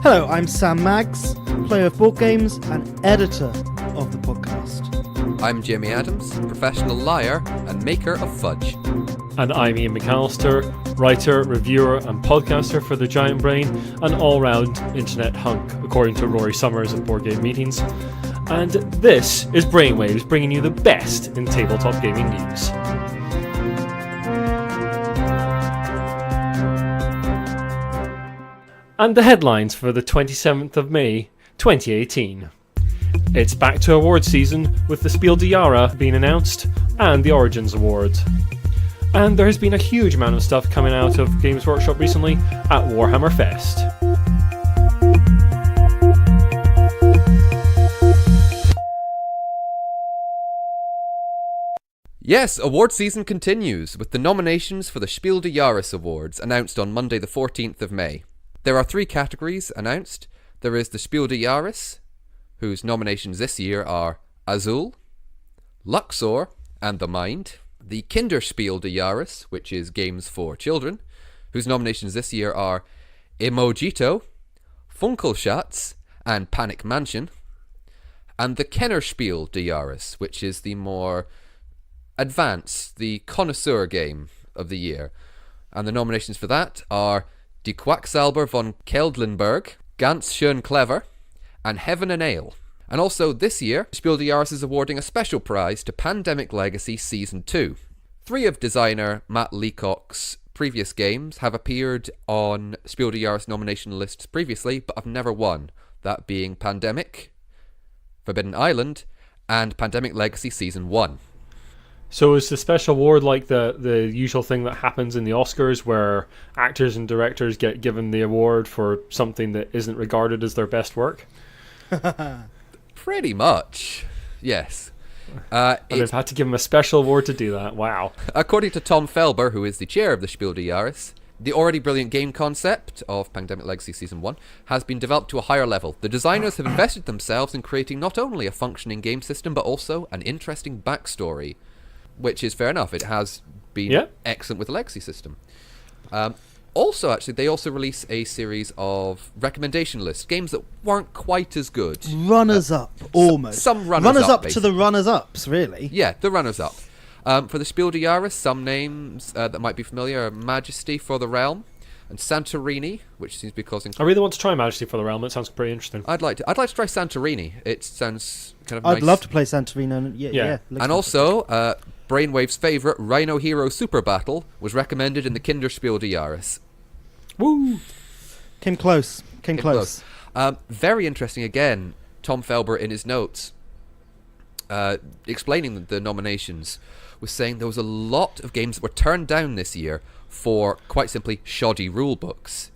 Hello, I'm Sam Maggs, player of board games and editor of the podcast. I'm Jamie Adams, professional liar and maker of fudge. And I'm Iain McAllister, writer, reviewer and podcaster for The Giant Brain, an all-round internet hunk, according to Rory Summers of Board Game Meetings. And this is Brainwaves, bringing you the best in tabletop gaming news. And the headlines for the 27th of May, 2018. It's back to award season, with the Spiel des Jahres being announced, and the Origins Award. And there has been a huge amount of stuff coming out of Games Workshop recently at Warhammer Fest. Yes, award season continues, with the nominations for the Spiel des Jahres Awards announced on Monday the 14th of May. There are 3 categories announced. There is the Spiel des Jahres, whose nominations this year are Azul, Luxor, and The Mind. The Kinderspiel des Jahres, which is games for children, whose nominations this year are Emojito, Funkelschatz, and Panic Mansion. And the Kennerspiel des Jahres, which is the more advanced, the connoisseur game of the year. And the nominations for that are Die Quacksalber von Keldlenberg, Ganz schön clever, and Heaven and Ale. And also this year, Spiel des Jahres is awarding a special prize to Pandemic Legacy Season 2. 3 of designer Matt Leacock's previous games have appeared on Spiel des Jahres nomination lists previously, but have never won. That being Pandemic, Forbidden Island, and Pandemic Legacy Season 1. So is the special award like the usual thing that happens in the Oscars, where actors and directors get given the award for something that isn't regarded as their best work? Pretty much, yes. And they've had to give them a special award to do that. Wow. According to Tom Felber, who is the chair of the Spiel des Jahres, the already brilliant game concept of Pandemic Legacy Season 1 has been developed to a higher level. The designers have invested themselves in creating not only a functioning game system, but also an interesting backstory, which is fair enough. It has been excellent with the Legacy system. Also, actually, they also release a series of recommendation lists, games that weren't quite as good. Runners-up, almost. Some runners-up. Runners-up to the runners-ups, really. Yeah, the runners-up. For the Spiel des Jahres, some names that might be familiar are Majesty for the Realm and Santorini, which seems to be causing... I really want to try Majesty for the Realm. It sounds pretty interesting. I'd like to try Santorini. It sounds kind of nice. I'd love to play Santorini. Yeah. And also, Brainwave's favourite Rhino Hero Super Battle was recommended in the Kinderspiel des Jahres. Woo! Came close. Very interesting again, Tom Felber in his notes, explaining the nominations, was saying there was a lot of games that were turned down this year for, quite simply, shoddy rulebooks.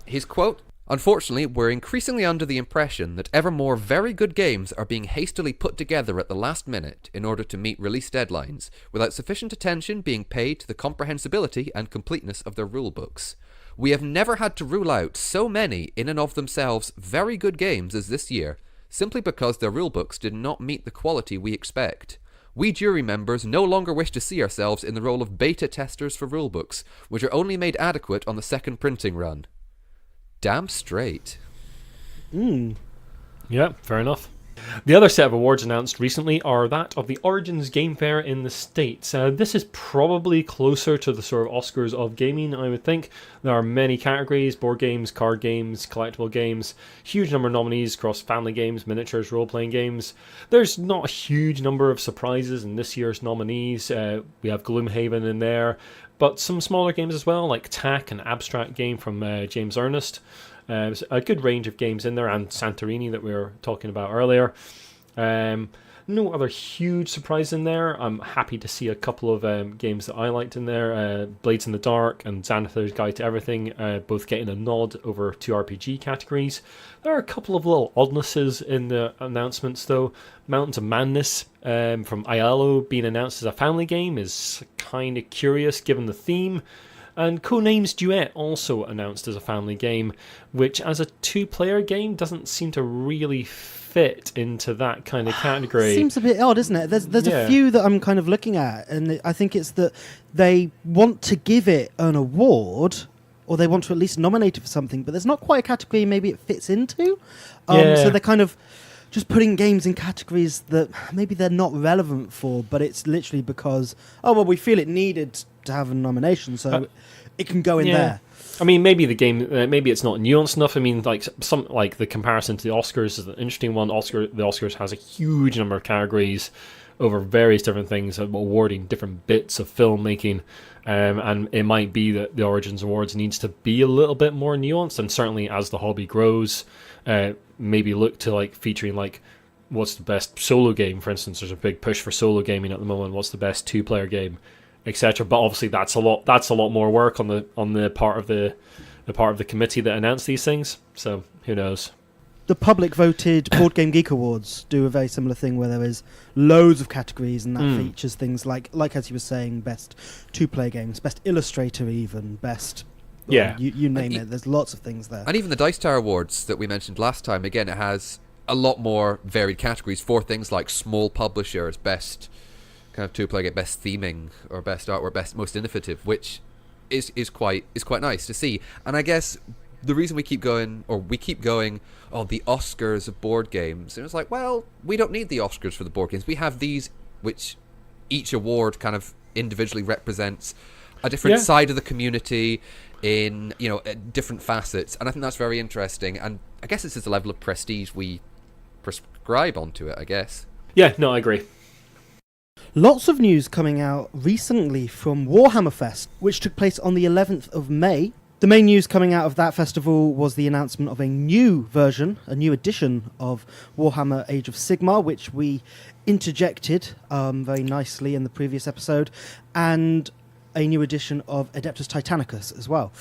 His quote, "Unfortunately, we're increasingly under the impression that ever more very good games are being hastily put together at the last minute in order to meet release deadlines, without sufficient attention being paid to the comprehensibility and completeness of their rulebooks. We have never had to rule out so many in and of themselves very good games as this year, simply because their rulebooks did not meet the quality we expect. We jury members no longer wish to see ourselves in the role of beta testers for rulebooks, which are only made adequate on the second printing run." Damn straight. Yeah, fair enough. The other set of awards announced recently are that of the Origins Game Fair in the States. This is probably closer to the sort of Oscars of gaming, I would think. There are many categories: board games, card games, collectible games, huge number of nominees across family games, miniatures, role-playing games. There's not a huge number of surprises in this year's nominees. We have Gloomhaven in there, but some smaller games as well, like Tack, an abstract game from James Ernest. There's a good range of games in there, and Santorini that we were talking about earlier. No other huge surprise in there. I'm happy to see a couple of games that I liked in there. Blades in the Dark and Xanathar's Guide to Everything, both getting a nod over 2 RPG categories. There are a couple of little oddnesses in the announcements though. Mountains of Madness from Aiello being announced as a family game is kind of curious given the theme. And Codenames Duet also announced as a family game, which as a 2-player game doesn't seem to really fit into that kind of category. Seems a bit odd, isn't it? There's a few that I'm kind of looking at, and I think it's that they want to give it an award, or they want to at least nominate it for something, but there's not quite a category maybe it fits into. Yeah. So they're kind of just putting games in categories that maybe they're not relevant for, but it's literally because, we feel it needed to have a nomination, so it can go in there. I mean, maybe the game, maybe it's not nuanced enough. I mean, like the comparison to the Oscars is an interesting one. The Oscars has a huge number of categories over various different things, awarding different bits of filmmaking, and it might be that the Origins Awards needs to be a little bit more nuanced, and certainly as the hobby grows, maybe look to like featuring like what's the best solo game, for instance. There's a big push for solo gaming at the moment. What's the best 2-player game, etc. But obviously that's a lot more work on the part of the committee that announced these things. So who knows? The public voted Board Game Geek Awards do a very similar thing where there is loads of categories, and that features things like as you were saying, best 2-player games, best illustrator, even best. You name it. There's lots of things there. And even the Dice Tower Awards that we mentioned last time, again, it has a lot more varied categories for things like small publishers, best kind of 2-player game, best theming, or best art, or best most innovative, which is quite nice to see. And I guess the reason we keep going, the Oscars of board games, and it's like, well, we don't need the Oscars for the board games. We have these, which each award kind of individually represents a different side of the community in, different facets, and I think that's very interesting. And I guess this is the level of prestige we prescribe onto it, I guess. Yeah, no, I agree. Lots of news coming out recently from Warhammer Fest, which took place on the 11th of May. The main news coming out of that festival was the announcement of a new version, a new edition of Warhammer Age of Sigmar, which we interjected very nicely in the previous episode, and a new edition of Adeptus Titanicus as well.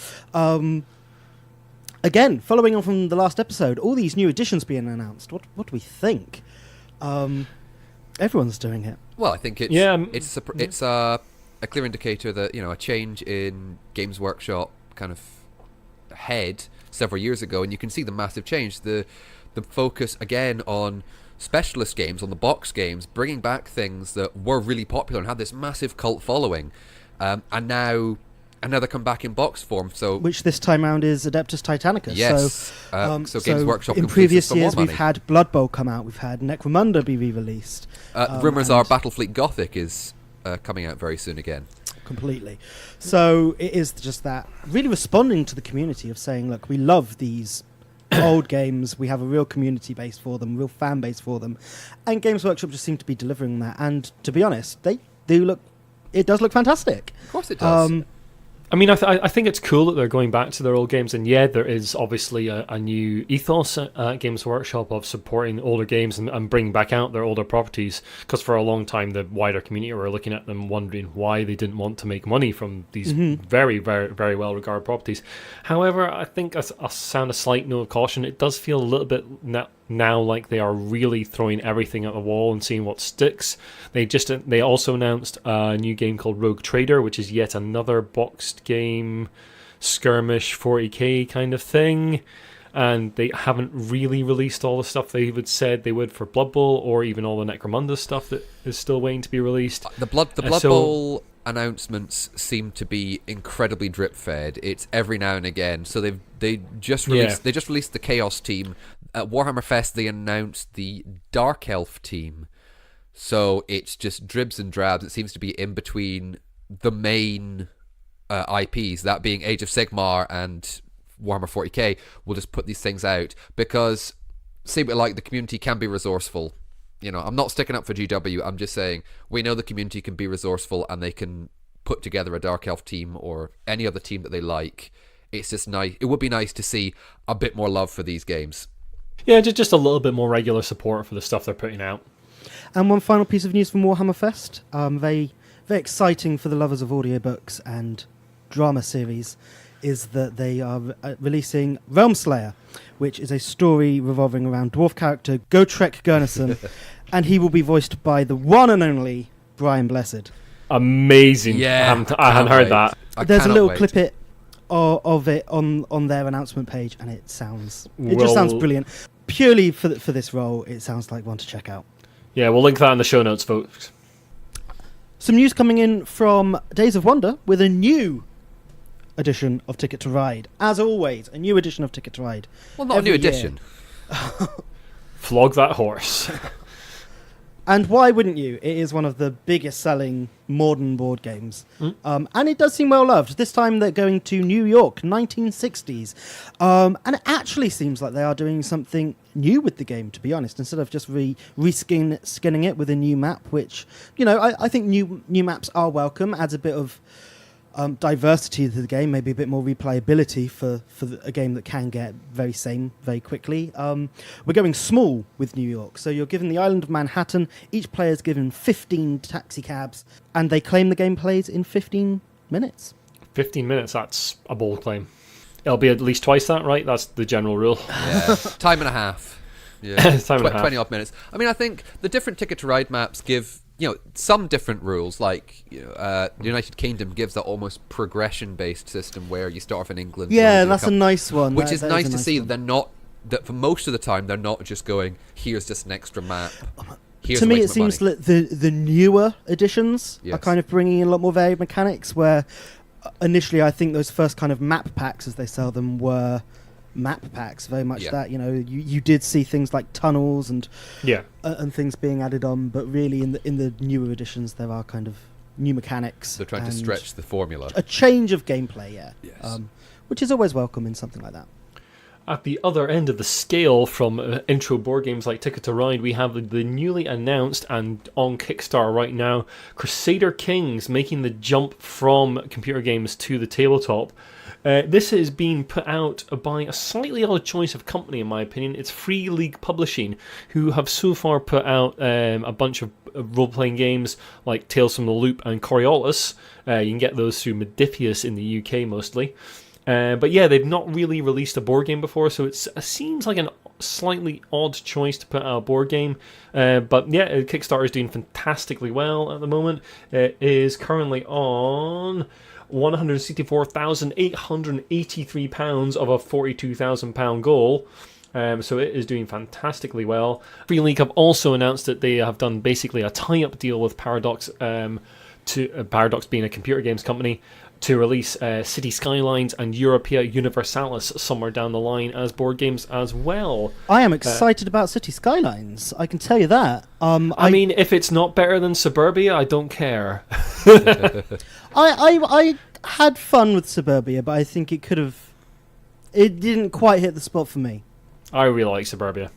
Again, following on from the last episode, all these new editions being announced. What do we think? Everyone's doing it. Well, I think it's a clear indicator that a change in Games Workshop kind of head several years ago, and you can see the massive change. The focus again on specialist games, on the box games, bringing back things that were really popular and had this massive cult following, and now they come back in box form. So which this time round is Adeptus Titanicus. Yes. So Games Workshop. In previous years, we've had Blood Bowl come out. We've had Necromunda be re-released. Rumours are Battlefleet Gothic is coming out very soon again. Completely. So it is just that really responding to the community of saying, look, we love these old games. We have a real community base for them, real fan base for them, and Games Workshop just seem to be delivering that. And to be honest, they do look. It does look fantastic. Of course, it does. I mean, I think it's cool that they're going back to their old games, and there is obviously a new ethos at Games Workshop of supporting older games and bringing back out their older properties, because for a long time the wider community were looking at them wondering why they didn't want to make money from these very, very, very well-regarded properties. However, I think I'll sound a slight note of caution. It does feel a little bit now like they are really throwing everything at the wall and seeing what sticks. They also announced a new game called Rogue Trader, which is yet another boxed game skirmish 40k kind of thing, and they haven't really released all the stuff they would said they would for Blood Bowl, or even all the Necromunda stuff that is still waiting to be released. The Blood Bowl announcements seem to be incredibly drip fed. It's every now and again. So they just released the Chaos team. At Warhammer Fest they announced the Dark Elf team. So it's just dribs and drabs. It seems to be in between the main IPs, that being Age of Sigmar and Warhammer 40k. We'll just put these things out because, see, like, the community can be resourceful. I'm not sticking up for GW. I'm just saying we know the community can be resourceful and they can put together a Dark Elf team or any other team that they like. It's just nice. It would be nice to see a bit more love for these games. Yeah, just a little bit more regular support for the stuff they're putting out. And one final piece of news from Warhammer Fest. Very, very exciting for the lovers of audiobooks and drama series is that they are releasing Realmslayer, which is a story revolving around dwarf character Gotrek Gurnason, and he will be voiced by the one and only Brian Blessed. Amazing. Yeah, I hadn't heard that. There's a little clip of it on their announcement page, and it just sounds brilliant. Purely for this role, it sounds like one to check out. Yeah, we'll link that in the show notes, folks. Some news coming in from Days of Wonder with a new edition of Ticket to Ride. As always, a new edition of Ticket to Ride. Well, not a new edition. Flog that horse. And why wouldn't you? It is one of the biggest selling modern board games. And it does seem well loved. This time they're going to New York, 1960s. And it actually seems like they are doing something new with the game, to be honest, instead of just skinning it with a new map, which, I think new maps are welcome, adds a bit of diversity to the game, maybe a bit more replayability for a game that can get very same very quickly. We're going small with New York, so you're given the island of Manhattan. Each player is given 15 taxi cabs, and they claim the game plays in 15 minutes. 15 minutes, that's a bold claim. It'll be at least twice that, right? That's the general rule. Yeah, time and a half. Yeah, time and a half. 20 odd minutes. I mean, I think the different Ticket to Ride maps give some different rules, like the United Kingdom gives that almost progression-based system where you start off in England. Yeah, that's a nice one. Which is nice to see. That for most of the time they're not just going, here's just an extra map. To me, it seems that the newer editions are kind of bringing in a lot more varied mechanics, where initially I think those first kind of map packs, as they sell them, were map packs, very much that you did see things like tunnels and things being added on, but really in the newer editions there are kind of new mechanics. They're trying to stretch the formula, a change of gameplay, yes. Which is always welcome in something like that. At the other end of the scale from intro board games like Ticket to Ride, we have the newly announced and on Kickstarter right now, Crusader Kings, making the jump from computer games to the tabletop. This has been put out by a slightly odd choice of company, in my opinion. It's Free League Publishing, who have so far put out a bunch of role-playing games like Tales from the Loop and Coriolis. You can get those through Modiphius in the UK mostly. But yeah, they've not really released a board game before, so it seems like a slightly odd choice to put out a board game. But yeah, Kickstarter is doing fantastically well at the moment. It is currently on £164,883 of a £42,000 goal. So it is doing fantastically well. Free League have also announced that they have done basically a tie-up deal with Paradox, Paradox being a computer games company, to release City Skylines and Europea Universalis somewhere down the line as board games as well. I am excited about City Skylines, I can tell you that. I mean, if it's not better than Suburbia, I don't care. I had fun with Suburbia, but I think it didn't quite hit the spot for me. I really like Suburbia.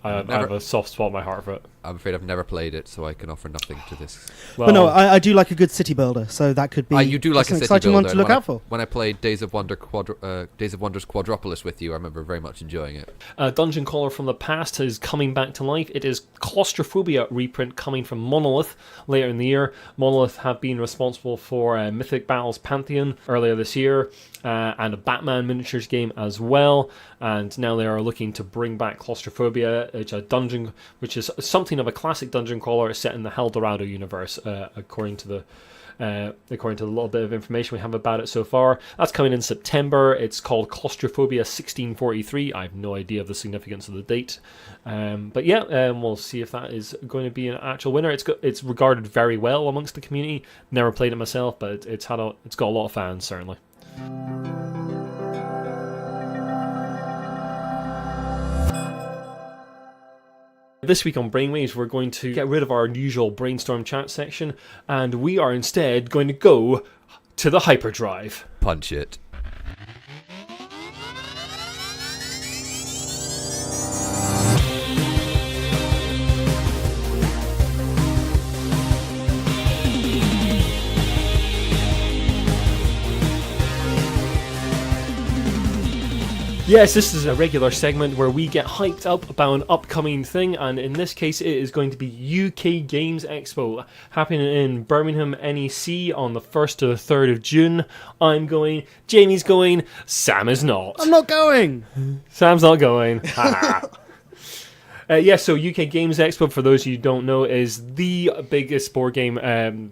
I have a soft spot in my heart for it. I'm afraid I've never played it, so I can offer nothing to this. Well, but no, I do like a good city builder, so that could be you do like a an city exciting builder. one to look out for. When I played Days of Wonders Quadropolis with you, I remember very much enjoying it. Dungeon Caller from the Past is coming back to life. It is Claustrophoia reprint coming from Monolith later in the year. Monolith have been responsible for Mythic Battles Pantheon earlier this year, and a Batman miniatures game as well. And now they are looking to bring back Claustrophobia, which is something of a classic dungeon crawler set in the Eldorado universe, according to the little bit of information we have about it so far. That's coming in September. It's called Claustrophobia 1643. I have no idea of the significance of the date, but yeah, we'll see if that is going to be an actual winner. It's regarded very well amongst the community. Never played it myself, but it's got a lot of fans certainly. This week on Brainwaves, we're going to get rid of our usual brainstorm chat section, and we are instead going to go to the Hyperdrive. Punch it. Yes, this is a regular segment where we get hyped up about an upcoming thing, and in this case it is going to be UK Games Expo, happening in Birmingham, NEC on the 1st to the 3rd of June. I'm going, Jamie's going, Sam is not. I'm not going! Sam's not going. Yeah, so UK Games Expo, for those of you who don't know, is the biggest board game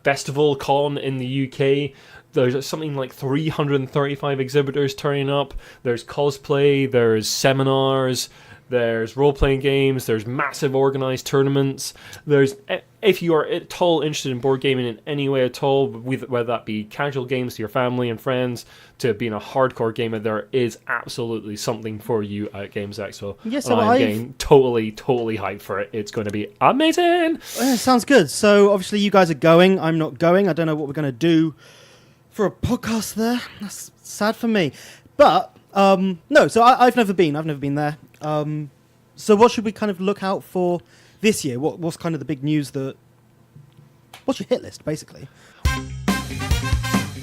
festival con in the UK. There's something like 335 exhibitors turning up. There's cosplay, there's seminars, there's role-playing games, there's massive organised tournaments, there's, if you are at all interested in board gaming in any way at all, whether that be casual games to your family and friends, to being a hardcore gamer, there is absolutely something for you at Games Expo. Yes, and I'm getting totally hyped for it. It's going to be amazing! Sounds good. So obviously you guys are going, I'm not going, I don't know what we're going to do for a podcast there. That's sad for me. But, no, so I've never been there. So what should we kind of look out for this year? What's kind of the big news what's your hit list, basically?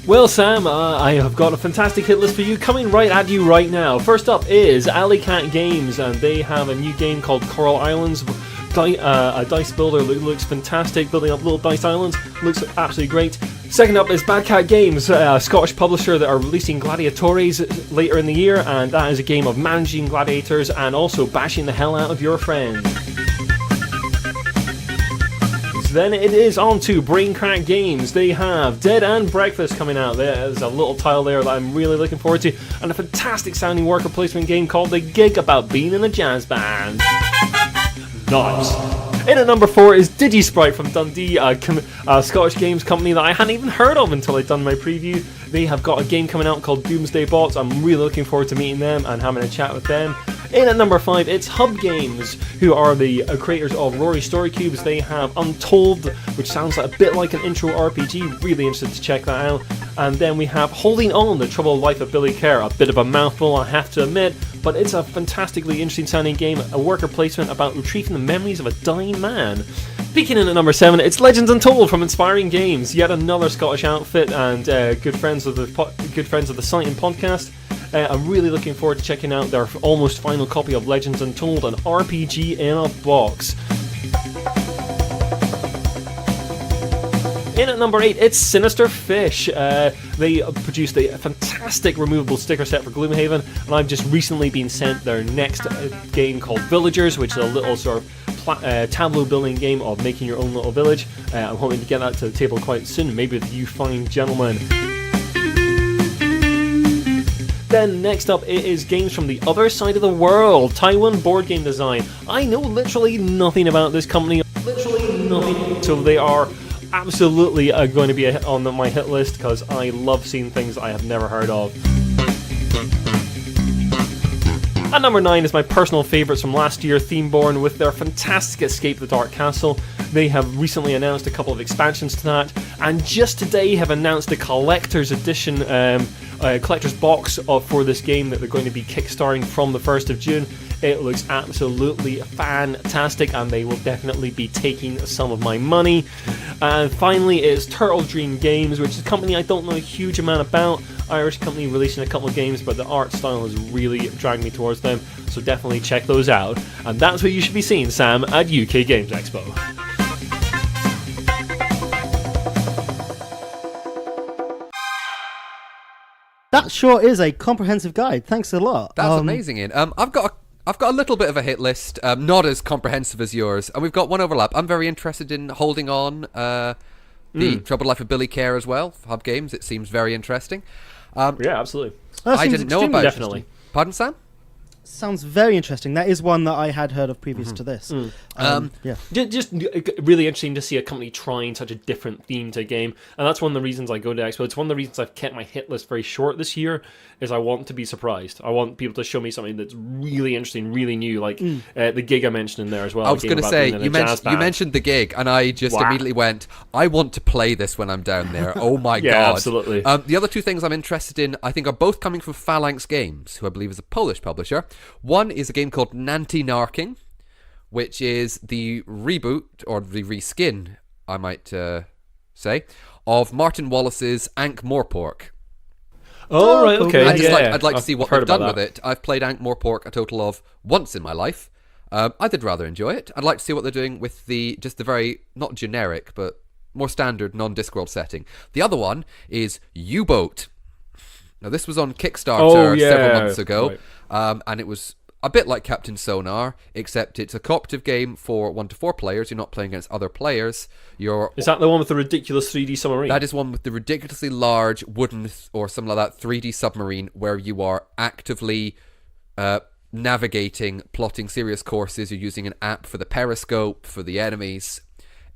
Well, Sam, I have got a fantastic hit list for you coming right at you right now. First up is Alley Cat Games, and they have a new game called Coral Islands. A dice builder looks fantastic, building up little dice islands, looks absolutely great. Second up is Bad Cat Games, a Scottish publisher that are releasing Gladiatores later in the year, and that is a game of managing gladiators and also bashing the hell out of your friends. Then it is on to Brain Crack Games. They have Dead and Breakfast coming out. There's a little tile there that I'm really looking forward to, and a fantastic sounding worker placement game called The Gig about being in a jazz band. Nice. In at number 4 is DigiSprite from Dundee, a Scottish games company that I hadn't even heard of until I'd done my preview. They have got a game coming out called Doomsday Bots. I'm really looking forward to meeting them and having a chat with them. In at number 5, it's Hub Games, who are the creators of Rory Story Cubes. They have Untold, which sounds like a bit like an intro RPG. Really interested to check that out. And then we have Holding On, The Troubled Life of Billy Kerr. A bit of a mouthful, I have to admit, but it's a fantastically interesting sounding game, a worker placement about retrieving the memories of a dying man. Peeking in at number 7, it's Legends Untold from Inspiring Games, yet another Scottish outfit and good friends of the site and podcast. I'm really looking forward to checking out their almost final copy of Legends Untold, an RPG in a box. In at number 8, it's Sinister Fish. They produced a fantastic removable sticker set for Gloomhaven, and I've just recently been sent their next game called Villagers, which is a little sort of tableau building game of making your own little village. I'm hoping to get that to the table quite soon, maybe with you fine gentlemen. Then next up it is games from the other side of the world, Taiwan Board Game Design. I know literally nothing about this company, literally nothing, so they are absolutely going to be on my hit list because I love seeing things I have never heard of. At number 9 is my personal favourites from last year, Themeborne, with their fantastic Escape the Dark Castle. They have recently announced a couple of expansions to that, and just today have announced a collector's edition, collector's box for this game that they're going to be kickstarting from the 1st of June. It looks absolutely fantastic, and they will definitely be taking some of my money. And finally is Turtle Dream Games, which is a company I don't know a huge amount about. Irish company releasing a couple of games, but the art style has really dragged me towards them, so definitely check those out. And that's what you should be seeing, Sam, at UK Games Expo. That sure is a comprehensive guide. Thanks a lot. That's amazing, Ian. I've got a little bit of a hit list, not as comprehensive as yours, and we've got one overlap. I'm very interested in Holding On, the Troubled Life of Billy Kerr as well. Hub Games, it seems very interesting. Yeah, absolutely. I didn't know about it. Definitely. Pardon, Sam? Sounds very interesting. That is one that I had heard of previous to this. Yeah. Just really interesting to see a company trying such a different theme to a game, and that's one of the reasons I go to Expo. It's one of the reasons I've kept my hit list very short this year, is I want to be surprised. I want people to show me something that's really interesting, really new, like the gig I mentioned in there as well. I was going to say, you mentioned the gig, and I just immediately went, I want to play this when I'm down there. Oh my yeah, god. Absolutely. The other two things I'm interested in, I think, are both coming from Phalanx Games, who I believe is a Polish publisher. One is a game called Nanty Narking, which is the reboot, or the reskin, I might say, of Martin Wallace's Ankh Morpork. Oh, right, okay. I'd like to see what they've done with it. I've played Ankh Morpork a total of once in my life. I did rather enjoy it. I'd like to see what they're doing with the very, not generic, but more standard non-Discworld setting. The other one is U-Boat. Now, this was on Kickstarter several months ago, right. And it was a bit like Captain Sonar, except it's a cooperative game for 1 to 4 players. You're not playing against other players. Is that the one with the ridiculous 3D submarine? That is one with the ridiculously large wooden or something like that 3D submarine where you are actively navigating, plotting serious courses. You're using an app for the periscope, for the enemies.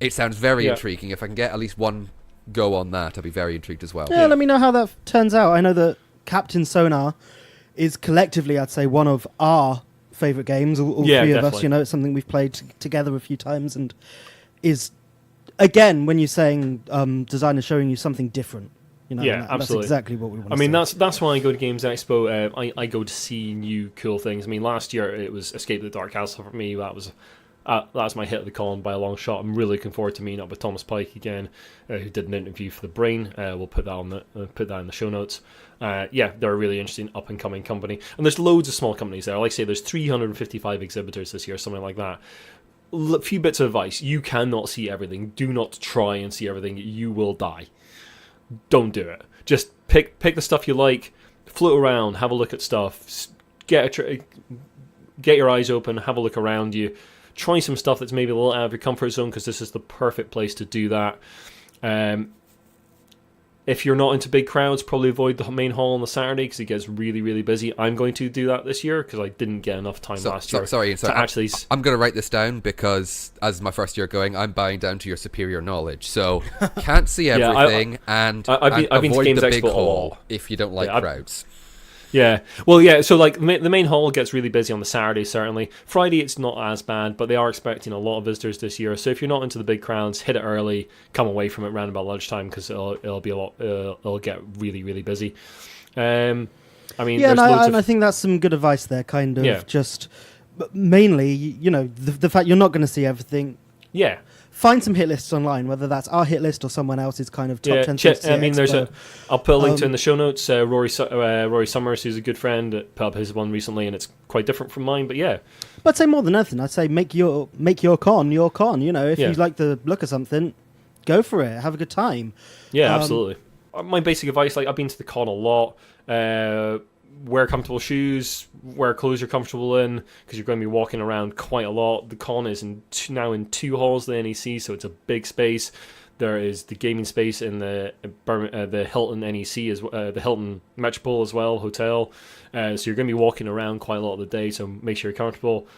It sounds very intriguing. If I can get at least one go on that, I'd be very intrigued as well. Yeah, let me know how that turns out. I know that Captain Sonar is collectively, I'd say, one of our favourite games, all three of definitely. us. You know, it's something we've played together a few times, and is, again, when you're saying designers showing you something different. You know, Yeah, absolutely. That's exactly what we want to I mean, see. that's why I go to Games Expo. I go to see new cool things. I mean, last year it was Escape the Dark Castle for me. That was my hit of the con by a long shot. I'm really looking forward to meeting up with Thomas Pike again, who did an interview for the Brain. We'll put that in the show notes. They're a really interesting up and coming company, and there's loads of small companies there. Like I say, there's 355 exhibitors this year, something like that. A few bits of advice: you cannot see everything. Do not try and see everything. You will die. Don't do it. Just pick the stuff you like, float around, have a look at stuff, get your eyes open, have a look around you, try some stuff that's maybe a little out of your comfort zone, because this is the perfect place to do that. If you're not into big crowds, probably avoid the main hall on the Saturday because it gets really, really busy. I'm going to do that this year because I didn't get enough time last year. Sorry, to actually. I'm going to write this down because as my first year going, I'm bowing down to your superior knowledge. So can't see everything, and I've been to avoid Games the big Expo a hall lot. if you don't like crowds. Yeah, well, yeah. So like the main hall gets really busy on the Saturday. Certainly, Friday it's not as bad, but they are expecting a lot of visitors this year. So if you're not into the big crowds, hit it early. Come away from it around about lunchtime because it'll be a lot. It'll get really, really busy. I mean, Yeah, there's and I think that's some good advice there. Kind of just mainly, you know, the fact you're not going to see everything. Yeah. Find some hit lists online, whether that's our hit list or someone else's kind of top 10 things to see I at mean, Expo. I'll put a link to it in the show notes. Rory Summers, who's a good friend, put up his one recently, and it's quite different from mine. But yeah, But I'd say more than anything, I'd say make your con your con. You know, if you like the look of something, go for it. Have a good time. Yeah, absolutely. My basic advice, like I've been to the con a lot. Wear comfortable shoes, wear clothes you're comfortable in, because you're going to be walking around quite a lot. The con is now in 2 halls, the NEC, so it's a big space. There is the gaming space in the Hilton NEC, the Hilton Metropole as well, hotel. So you're going to be walking around quite a lot of the day, so make sure you're comfortable.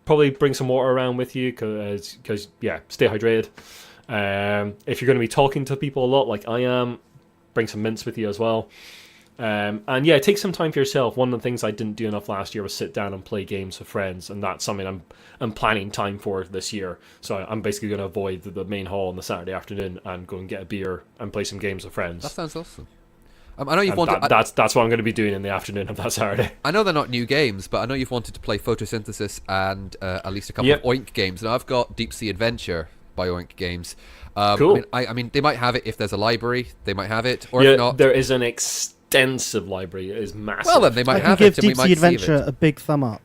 Probably bring some water around with you, because stay hydrated. If you're going to be talking to people a lot, like I am, bring some mints with you as well. Take some time for yourself. One of the things I didn't do enough last year was sit down and play games with friends, and that's something I'm planning time for this year. So I'm basically going to avoid the main hall on the Saturday afternoon and go and get a beer and play some games with friends. That sounds awesome. I know you've wanted. That's what I'm going to be doing in the afternoon of that Saturday. I know they're not new games, but I know you've wanted to play Photosynthesis and at least a couple of Oink games. Now I've got Deep Sea Adventure by Oink Games. Cool. I mean, they might have it if there's a library. They might have it, or if not, there is an extensive library. It is massive. Well, then they might have give it. Deep Sea Adventure a big thumb up.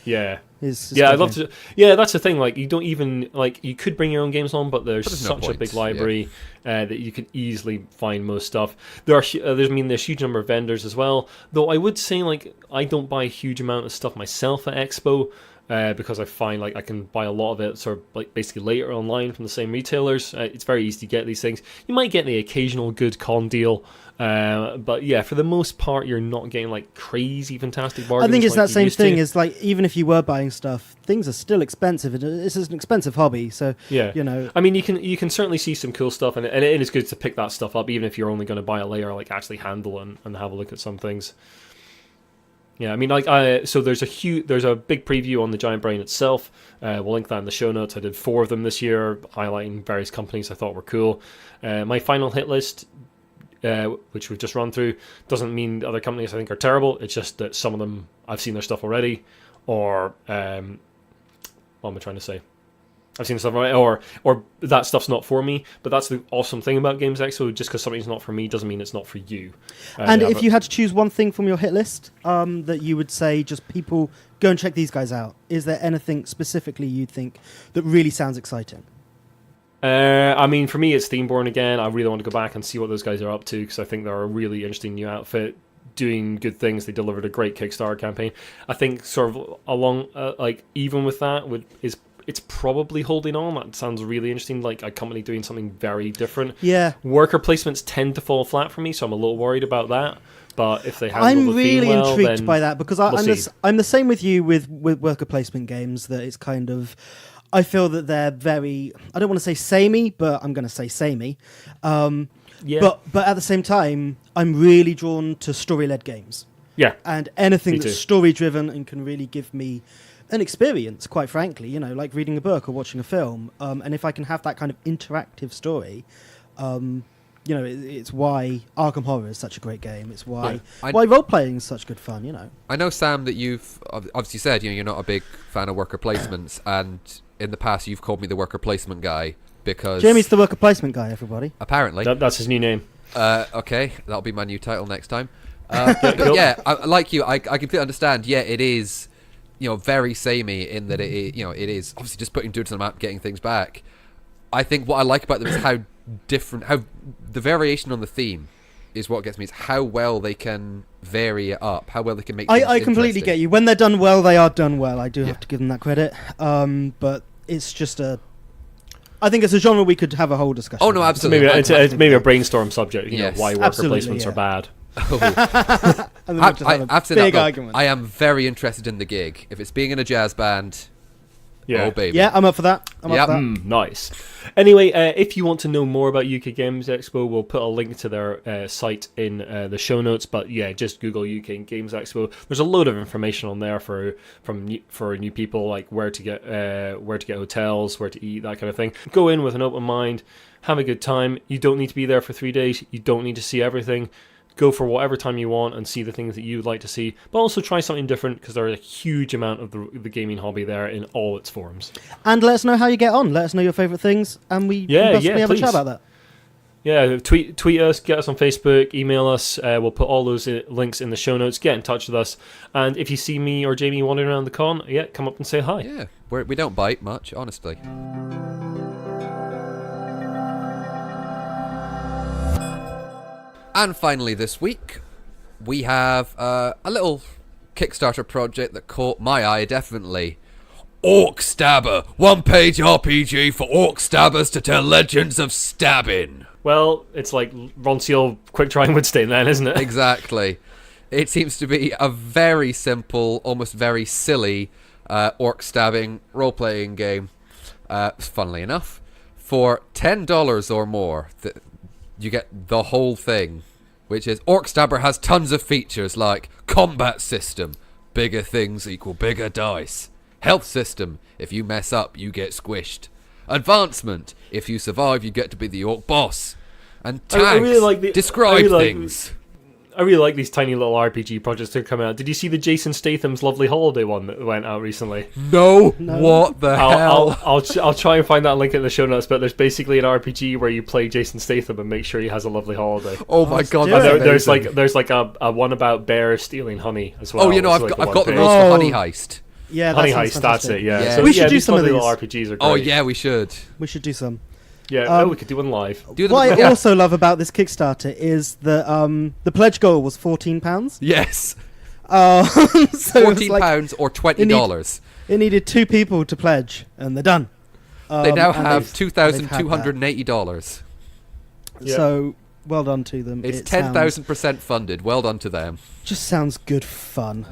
Yeah. I'd love to. Yeah, that's the thing. Like, you don't even you could bring your own games on, but there's such a big library that you can easily find most stuff. There's a huge number of vendors as well. Though I would say, like, I don't buy a huge amount of stuff myself at Expo. Because I find like I can buy a lot of it sort of like basically later online from the same retailers. It's very easy to get these things. You might get the occasional good con deal, but yeah, for the most part, you're not getting like crazy fantastic bargains. I think it's like that same thing. To. Is like even if you were buying stuff, things are still expensive. It's an expensive hobby, so yeah, you know. I mean, you can certainly see some cool stuff, and it is good to pick that stuff up, even if you're only going to buy it later. Like actually handle and have a look at some things. Yeah, I mean, so there's a big preview on the Giant Brain itself. We'll link that in the show notes. I did 4 of them this year, highlighting various companies I thought were cool. My final hit list, which we've just run through, doesn't mean the other companies I think are terrible. It's just that some of them I've seen their stuff already, or what am I trying to say? I've seen stuff already, or that stuff's not for me. But that's the awesome thing about Games Expo. Just because something's not for me doesn't mean it's not for you. And if you had to choose one thing from your hit list that you would say, just people go and check these guys out, is there anything specifically you think that really sounds exciting? I mean, for me, it's Themeborne again. I really want to go back and see what those guys are up to, because I think they're a really interesting new outfit, doing good things. They delivered a great Kickstarter campaign. I think sort of along, even with that, it's probably holding on. That sounds really interesting, like a company doing something very different. Yeah. Worker placements tend to fall flat for me, so I'm a little worried about that. but if they handle I'm the really theme well, intrigued then by that because I'm the same with you with worker placement games, that it's kind of, I feel that they're very, I don't want to say samey, but I'm going to say samey. Yeah. But at the same time, I'm really drawn to story-led games. Yeah. And anything Me that's too. story-driven and can really give me an experience, quite frankly, like reading a book or watching a film. And if I can have that kind of interactive story, it's why Arkham Horror is such a great game. It's why role-playing is such good fun, I know, Sam, that you've obviously said you're not a big fan of worker placements, and in the past you've called me the worker placement guy because... Jamie's the worker placement guy, everybody. Apparently. That's his new name. Okay, that'll be my new title next time. But yeah, like you, I completely understand. Yeah, it is, very samey in that it is obviously just putting dudes on the map, getting things back. I think what I like about them is how the variation on the theme is what gets me. Is how well they can vary it up, how well they can make things I completely interesting. get you. When they're done well, they are done well. I do have to give them that credit. But it's just I think it's a genre we could have a whole discussion. Oh no, about. absolutely. It's maybe a brainstorm subject. Yes. Why worker Absolutely, placements are bad. And then we'll just have a I've said big that, though, argument. I am very interested in the gig. If it's being in a jazz band, Yeah. oh baby. Yeah, I'm up for that. I'm up for that. Nice. Anyway, if you want to know more about UK Games Expo, we'll put a link to their site in the show notes. But yeah, just Google UK Games Expo. There's a load of information on there for new people, like where to get hotels, where to eat, that kind of thing. Go in with an open mind, have a good time. You don't need to be there for 3 days. You don't need to see everything. Go for whatever time you want and see the things that you'd like to see, but also try something different because there's a huge amount of the gaming hobby there in all its forms. And let us know how you get on. Let us know your favourite things, and we can possibly have a chat about that. Yeah, tweet us, get us on Facebook, email us. We'll put all those links in the show notes. Get in touch with us, and if you see me or Jamie wandering around the con, come up and say hi. Yeah, we don't bite much, honestly. And finally this week, we have a little Kickstarter project that caught my eye, definitely. Orc Stabbr, one-page RPG for Orc Stabbers to tell legends of stabbing. Well, it's like Ron Seal Quick Drawing Woodstein then, isn't it? Exactly. It seems to be a very simple, almost very silly orc stabbing role-playing game, funnily enough. For $10 or more, you get the whole thing, which is Orc Stabbr has tons of features like combat system, bigger things equal bigger dice. Health system, if you mess up, you get squished. Advancement, if you survive, you get to be the orc boss. And tags, I really like describe things. I really like these tiny little RPG projects that come out. Did you see the Jason Statham's Lovely Holiday one that went out recently? No. What the hell? I'll try and find that link in the show notes, but there's basically an RPG where you play Jason Statham and make sure he has a lovely holiday. Oh my god, do it. that's There's like a one about bears stealing honey as well. Oh, I've got the rules for Honey Heist. Yeah, Honey that sounds Heist, that's fantastic. it, yeah. Yeah. So, We should do these some of lovely these. little RPGs are great. Oh yeah, we should. We should do some. Yeah, we could do one live. What I also love about this Kickstarter is that the pledge goal was £14. Yes. So £14 or $20. It needed 2 people to pledge, and they're done. They now and have they've had that. $2,280. Yeah. So well done to them. It's It sounds- 10,000% funded. Well done to them. Just sounds good fun.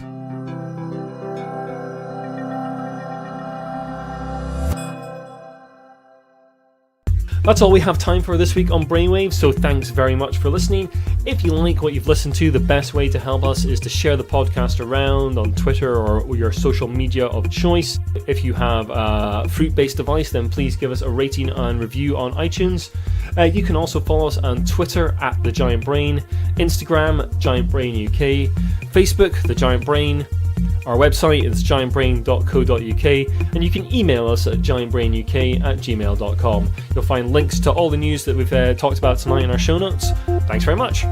That's all we have time for this week on Brainwaves, so thanks very much for listening. If you like what you've listened to, the best way to help us is to share the podcast around on Twitter or your social media of choice. If you have a fruit-based device, then please give us a rating and review on iTunes. You can also follow us on Twitter at The Giant Brain, Instagram, Giant Brain UK, Facebook, The Giant Brain. Our website is giantbrain.co.uk, and you can email us at giantbrainuk@gmail.com. You'll find links to all the news that we've talked about tonight in our show notes. Thanks very much.